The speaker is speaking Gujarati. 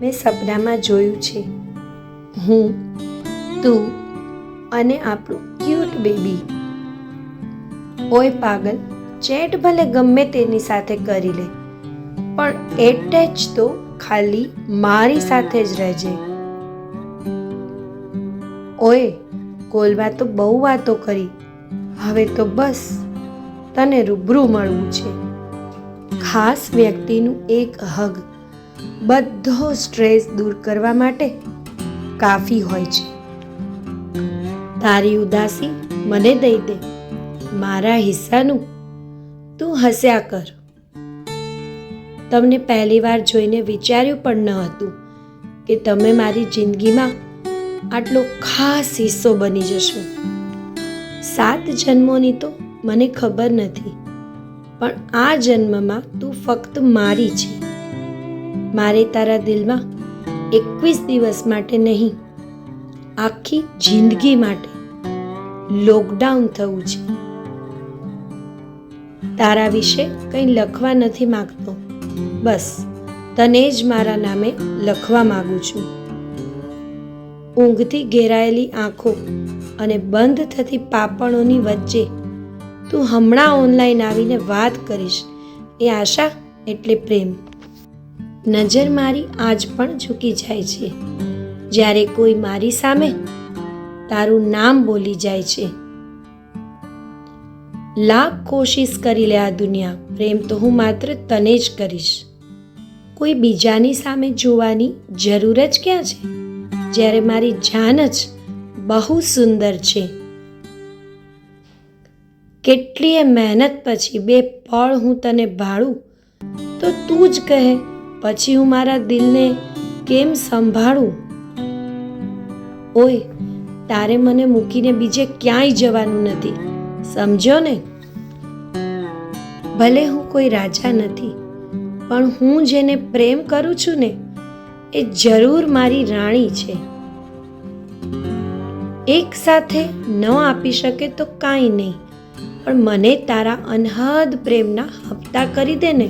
મેં સપનામાં જોયું છે. હું, તું અને આપણું ક્યુટ બેબી. ઓય પાગલ, ચેટ ભલે ગમે તેની સાથે કરી લે, પણ એટેચ તો ખાલી મારી સાથે જ રહેજે. ઓય, કોલમાં તો બહુ વાતો કરી, હવે તો બસ તને રૂબરૂ મળવું છે. ખાસ વ્યક્તિનું એક હગ બધો સ્ટ્રેસ દૂર કરવા માટે કાફી હોય છે. તારી ઉદાસી મને દઈ દે, મારા હિસ્સાનું તું હસ્યા કર. તમને પહેલીવાર જોઈને વિચાર્યું પણ ન હતું કે તમે મારી જિંદગીમાં આટલો ખાસ હિસ્સો બની જશો. 7 જન્મોની તો મને ખબર નથી, પણ આ જન્મમાં તું ફક્ત મારી છે. મારે તારા દિલમાં 21 દિવસ માટે નહીં, આખી જિંદગી માટે લોકડાઉન થવું છે. તારા વિશે કંઈ લખવા નથી માંગતો, બસ તને જ મારા નામે લખવા માંગુ છું. ઊંઘથી ઘેરાયેલી આંખો અને બંધ થતી પાપણોની વચ્ચે તું હમણાં ઓનલાઈન આવીને વાત કરીશ એ આશા એટલે પ્રેમ. નજર મારી આજ પણ ઝૂકી જાય છે જ્યારે કોઈ મારી સામે તારું નામ બોલી જાય છે. લાખ કોશિશ કરી લે આ દુનિયા, પ્રેમ તો હું માત્ર તને જ કરીશ. કોઈ બીજાની સામે જોવાની જરૂર જ ક્યાં છે જ્યારે મારી જાન જ બહુ સુંદર છે. કેટલીય મહેનત પછી 2 પળ હું તને ભાળું તો તું જ કહે, પછી હું મારા દિલને કેમ સંભાળું. ઓય, તારે મને મૂકીને બીજે ક્યાંય જવાનું નથી, સમજ્યો ને? ભલે હું કોઈ રાજા નથી, પણ હું જેને પ્રેમ કરું છું ને એ જરૂર મારી રાણી છે. એક સાથે ન આપી શકે તો કાંઈ નહીં, પણ મને તારા અનહદ પ્રેમના હપ્તા કરી દે ને.